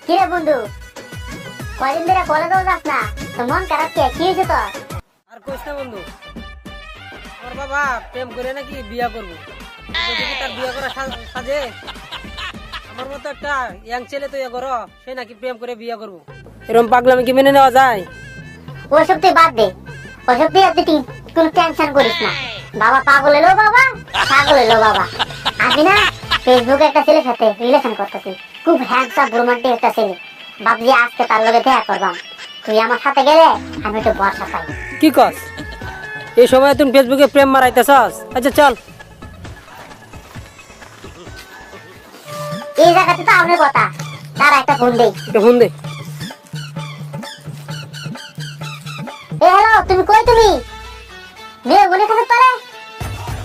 কি রে বন্ধু, কয়দিন ধরে কলেজেও যাস না, তো মন খারাপ কে? কি হয়েছে তোর? আর কইস না বন্ধু, আমার বাবা প্রেম করে নাকি বিয়া করবো। যদি তার বিয়া করা সাজে, আমার মতো একটা ইয়াং ছেলে তৈরি করো, সে নাকি প্রেম করে বিয়া করবো। এরকম পাগলামি কি মেনে নেওয়া যায়? ওসব তুই বাদ দে, ওসব তুই কোনো টেনশন করিস না। বাবা পাগল এলো, বাবা পাগল এলো বাবা। আমি না ফেসবুকে একটা ছেলের সাথে রিলেশন করতেছি, খুব হ্যান্ডসাম রোমান্টিক একটা ছেলে। ভাবছি আজকে তার লগে দেখা করবাম। তুই আমার সাথে গেলে আমি একটু ভরসা পাই। কি কস? এই সময় তুমি ফেসবুকে প্রেম মারাইতেছস? আচ্ছা চল। এই জায়গাতে তো আমার কথা, তার একটা ফোন দেই। এটা ফোন দে। এ হ্যালো, তুমি কই? তুমি মেয়ে গুনে কাছে তোরে?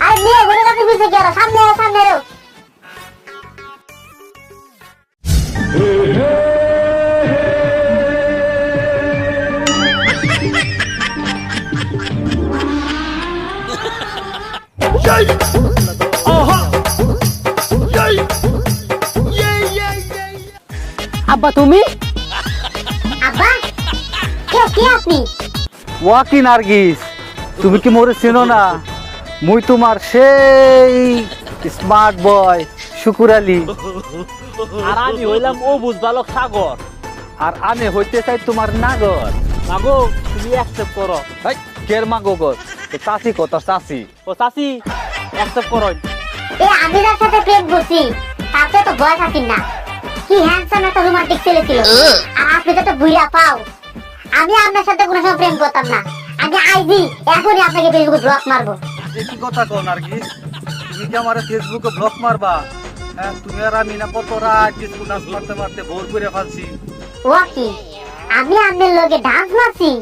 আরে মেয়ে গুনে কাছে বুঝে কি আর সামনে আয়, সামনে আয়। আব্বা তুমি? আব্বা কে কে আপনি? ওয়াকি নার্গিস, তুমি কি মোরে চেনো না? মুই তোমার সেই স্মার্ট বয় শুকুর আলী। আর আমি হইলাম ও বুঝবালক সাগর। আর আমি হইতে চাই তোমার নাগর। মাগো তুমি অ্যাকসেপ্ট করো। হেই, কের মাগো গো? চাচি কত চাচি? ও চাচি অ্যাকসেপ্ট করো। এ আমি যার সাথে প্রেম করছি তাতে তো বয়স আছেন না, কি হ্যান্ডসাম একটা রোমান্টিক ছেলে ছিল। আর আপনি তো বুইড়া পাও। আমি আপনার সাথে কোনো সময় প্রেম করতাম না। আমি আইজি এখনই আপনাকে ফেসবুকে ব্লক মারবো। এ কি কথা কও নার্গিস? তুমি কি আমার ফেসবুকে ব্লক মারবা? হ্যাঁ, তুমি আর আমি না কত রাত কিছু নাচ মারতে মারতে ভোর করে ফেলছি। ও কি আমি আপনার লগে ডান্স মারছি?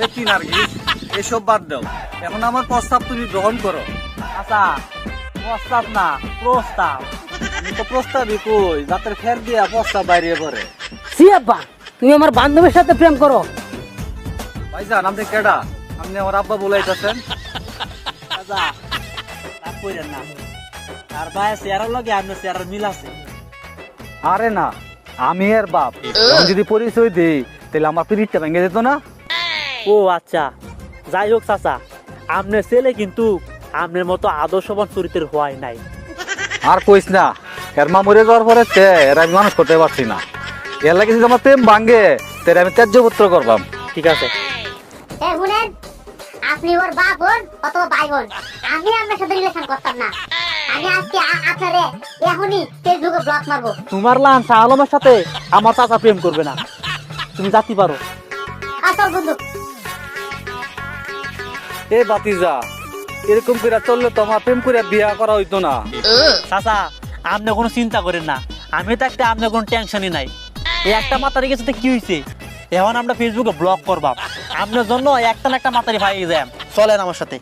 এ কি নার্গিস, এসব বাদ দাও, এখন আমার প্রস্তাব তুমি গ্রহণ করো। আচ্ছা প্রস্তাব না প্রস্তাব। আমি তো প্রস্তাবই কই, যাতে ফের দিয়া প্রস্তাব বাইরে পড়ে। সি আব্বা, তুমি আমার বান্ধবীর সাথে প্রেম করো? ভাইজান, আপনি কেডা? আপনি আমার আব্বা বলাইতেছেন? আচ্ছা তা কইরেন না, আর ভাই চেয়ারের লগে আপনার চেয়ারের মিল আছে। আরে না, আমি এর বাপ। এখন যদি পরিচয় দিই তাহলে আমার পিরিটটা ভেঙে যেত না? ও আচ্ছা, যাই হোক চাচা, আপনার ছেলে কিন্তু আপনার মতো আদর্শবান চরিত্রের হওয়াই নাই। আর কইস না, এর মা মরে যাওয়ার পরে এর আমি মানুষ করতে পারছি না। এর লাগে যদি আমার প্রেম ভাঙ্গে তাহলে আমি ত্যায্যপুত্র করবাম। ঠিক আছে। এ শুনেন, আপনি ওর বাপ বোন অথবা ভাই বোন, আমি আপনার সাথে রিলেশন করতাম না। আমি আজকে আপনারে এখনই ফেসবুকে ব্লক মারবো। তোমার লান শাহ আলমের সাথে আমার চাচা প্রেম করবে না, তুমি জাতি পারো। আসল বন্ধু, এ বাতিজা, এরকম করে চললে তো আমার প্রেম করে বিয়া করা হইতো না। চাচা আপনি কোনো চিন্তা করেন না, আমি থাকতে আপনার কোনো টেনশনই নাই। এই একটা মাতারি গেছে কি হয়েছে, এখন আমরা ফেসবুকে ব্লক করবা। আপনার জন্য একটা না একটা মাতারি ভাই যায়। চলেন আমার সাথে।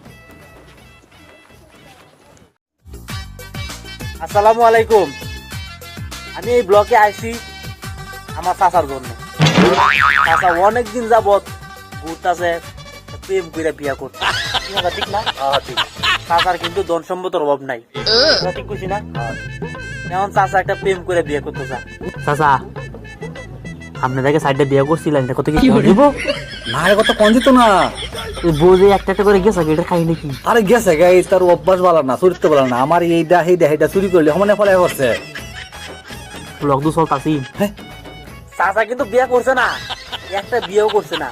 আসসালামু আলাইকুম, আমি এই ব্লকে আইছি আমার চাচার জন্য। চাচা অনেকদিন যাবত ঘুরতেছে প্রেম করে বিয়া করতে, ঠিক না? ঠিক। চাচার কিন্তু ধন সম্পদের অভাব নাই, ঠিক কইছি না? এখন চাচা একটা প্রেম করে বিয়ে করতে চা। চাচা আপনাদেরকে সাইডে বিয়ে করছিলেন, এটা কত কি দিব? না, এর কথা কোন দিত না। বোঝে একটা একটা করে গেছে, এটা খাই নাকি? আরে গেছে গাই, তার অভ্যাস ভালো না, চরিত্র ভালো না। আমার এইটা সেইটা চুরি করলে সমানে ফলে করছে। ব্লগ দু চলতাছি। চাচা কিন্তু বিয়ে করছে না, একটা বিয়েও করছে না।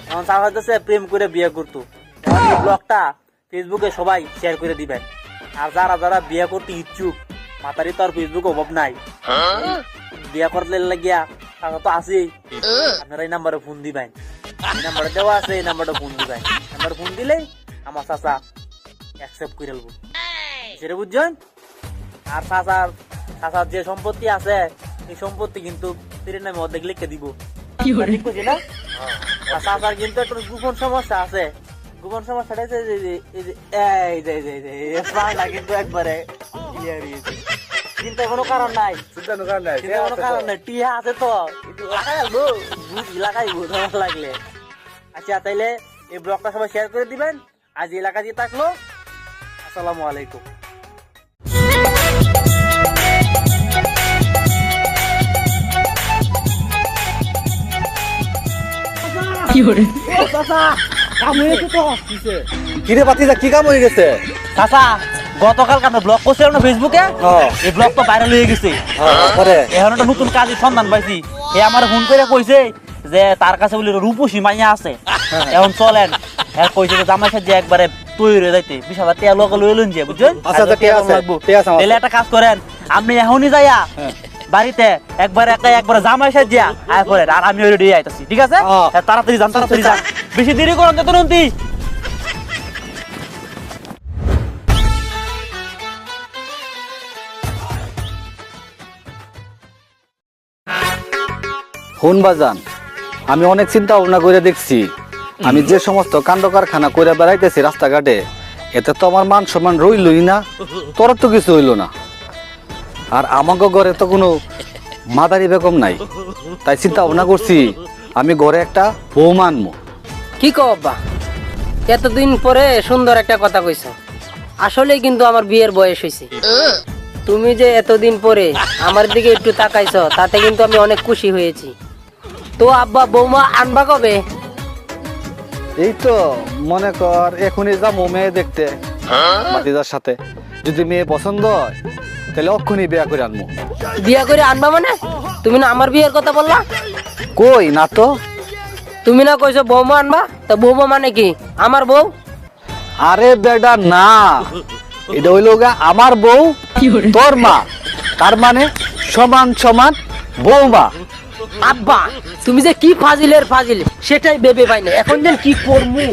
এখন চাচা হইতেছে প্রেম করে বিয়ে করতো। এই ব্লগটা ফেসবুকে সবাই শেয়ার করে দিবেন। আর যারা যারা বিয়ে করতে ইচ্ছুক, মাতারি তো আর ফেসবুক অভাব নাই, বিয়ে করতে লাগিয়া টাকা তো আছেই, আপনারা এই নাম্বারে ফোন দিবেন। এই নাম্বারটা দেওয়া আছে, এই নাম্বারটা ফোন দিবেন। নাম্বার ফোন দিলেই আমার চাচা অ্যাকসেপ্ট করে নেবো, সেটা বুঝছেন? আর চাচার যে সম্পত্তি আছে এই সম্পত্তি কিন্তু তীরের নামে অর্ধেক লিখে দিব, ঠিক বুঝি না? আর চাচার কিন্তু একটা গোপন সমস্যা আছে। গোপন সমস্যাটা হচ্ছে কিন্তু একবারে চিন্তা কোনো কারণ নাই, চিন্তা কোনো কারণ নাই। টিয়া আছে তো লাগাইবো, লাগাইবো তোমার লাগলে। আচ্ছা তাইলে এই ব্লগটা সবাই শেয়ার করে দিবেন। আজ এলাকা দিয়ে থাকলো, আসসালামু আলাইকুম। কিরে বাতিজা কি কাম হয়ে গেছে? চাচা গতকাল আমরা ব্লগ করছিলাম না ফেসবুকে, এই ব্লগ তো ভাইরাল হয়ে গেছে। এখন একটা নতুন কাজের সন্ধান পাইছি। এ আমার ফোন করে কইছে যে তার কাছে বলে রূপসী মাইয়া আছে, এখন চলেন। হ্যাঁ কইছে যে জামাই সাথে একবারে তৈরি হয়ে যাইতে 20,000 টাকা লোক লইলেন যে, বুঝছেন? তাহলে একটা কাজ করেন, আপনি এখনই যাইয়া বাড়িতে একবার জামাই সাথে যা আয় পড়েন, আর আমি রেডি আইতাছি, ঠিক আছে? তাড়াতাড়ি যান, তাড়াতাড়ি যান, বেশি দেরি করেন যত নন্তি। ফোন বাজান, আমি অনেক চিন্তা ভাবনা করে দেখছি, আমি যে সমস্ত কাণ্ড কারখানা করে বেড়াইতেছি রাস্তাঘাটে, এতে তো আমার মান সম্মান রইলই না, তোর তো কিছু হইল না। আর আমাকে ঘরে তো কোনো মাদারি বেগম নাই, তাই চিন্তা ভাবনা করছি আমি ঘরে একটা বউ আনবো। কি কও আব্বা, এতদিন পরে সুন্দর একটা কথা কইছো। আসলেই কিন্তু আমার বিয়ের বয়স হয়েছে। তুমি যে এতদিন পরে আমার দিকে একটু তাকাইছো, তাতে কিন্তু আমি অনেক খুশি হয়েছি। তো আব্বা বৌমা আনবা কবে? এই তো মনে কর এখনই যাবো মেয়ে দেখতে মাতিদার সাথে, যদি মেয়ে পছন্দ হয় তাহলে অক্ষণই বিয়া করে আনবো। বিয়া করে আনবা মানে? তুমি না আমার বিয়ের কথা বললা? কই না তো। তুমি না কইছো বৌমা আনবা, তা বৌমা মানে কি আমার বউ? আরে বেডা না, এটা হইল গা আমার বউ তোর মা, তার মানে সমান সমান বৌমা। আব্বা তুমি যে কি ফাজিলের ফাজিল সেটাই ভেবে পাই না, এখন যেন কি করবো।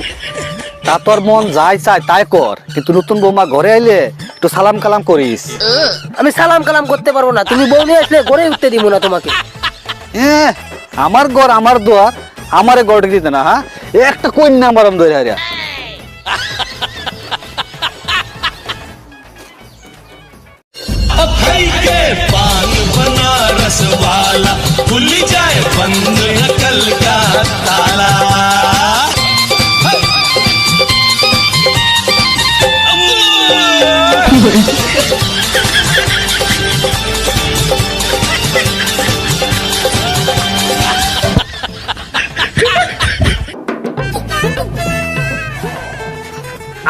তা তোর মন যাই চায় তাই কর, কিন্তু নতুন বৌমা ঘরে আইলে একটু সালাম কালাম করিস। আমি সালাম কালাম করতে পারবো না, তুমি বউ নিয়ে আসলে গড়ে উঠতে দিব না তোমাকে। আমার ঘর আমার দুয়ার, আমারে গড়ে দিতে না। হ্যাঁ একটা কন্যা মারম ধরে হারিয়া। पान बनारस वाला खुल जाए बंद अकल का ताला।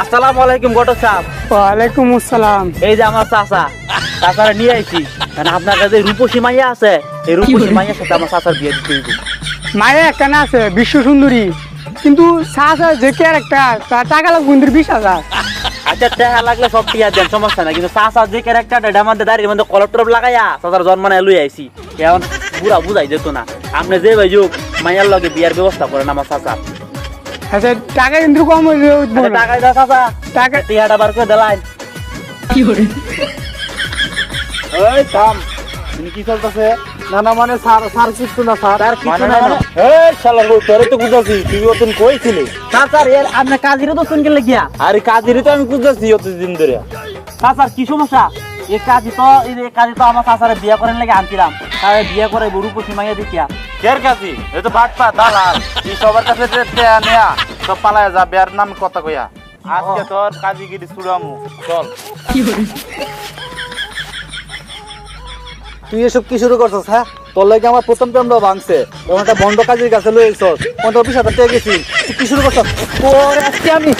আসসালামু আলাইকুম ঘটক সাহেব। ওয়ালাইকুম আসসালাম। এই যে আমার চাচা, চাচারা নিয়ে আইছি। মানে আপনার কাছে রূপসী মাইয়া আছে, এই রূপসী মাইয়ার সাথে আমার চাচার বিয়ে দিতে হইব। মায়া কেন আছে বিশ্ব সুন্দরী, কিন্তু চাচা যে ক্যারেক্টার তার টাকা লাগবে 20,000। আচ্ছা টাকা লাগলে সব টিয়া দেন, সমস্যা নাই, কিন্তু চাচা যে ক্যারেক্টারটা এটার মধ্যে দাঁড়িয়ে মধ্যে কলর টলপ লাগাইয়া চাচার জন্মানায় লই আইছি, এখন পুরা বুঝাই যেত না। আপনি যে ভাই যোগ মাইয়ার লগে বিয়ার ব্যবস্থা করেন আমার চাচা। আচ্ছা টাকা কিন্তু কম হয়ে যাবে। টাকা দেওয়া চাচা, টাকা টিয়াটা বার করে দেলাইন। এই থাম, তুমি কি চলতেছে? না না মানে স্যার স্যার কিছু না স্যার, তার কিছু নাই না। এই শালা গো তোরে তো বুঝাছি, তুই অতন কইছিলি। চাচার এর আপনি কাজিরে তো শুনকে লাগিয়া। আরে কাজেরই তো আমি বুঝাছি অতদিন ধরে। চাচার কি সমস্যা? এই কাজই তো আমার চাচারে বিয়া করেন লাগে আনছিলাম, তাহলে বিয়া করে রূপসী মাইয়া দেখিয়া। কের কাজী? এ তো বাটপা দালাল, এই সবার কাছে টেয়া নেয়া সব পালায় যা, বের নাম কথা কইয়া। আজকে তোর কাজীগিরি ছুড়ামু, চল। তুই এসব কি শুরু করছস? হ্যাঁ তোর লাগে আমার প্রথম প্রেমটা ভাঙছে, এখন একটা বন্ধ কাজের কাছে লই আইছস, 15-20,000 টাকা গেছি, তুই কি শুরু করছস? তোর আজকে আমি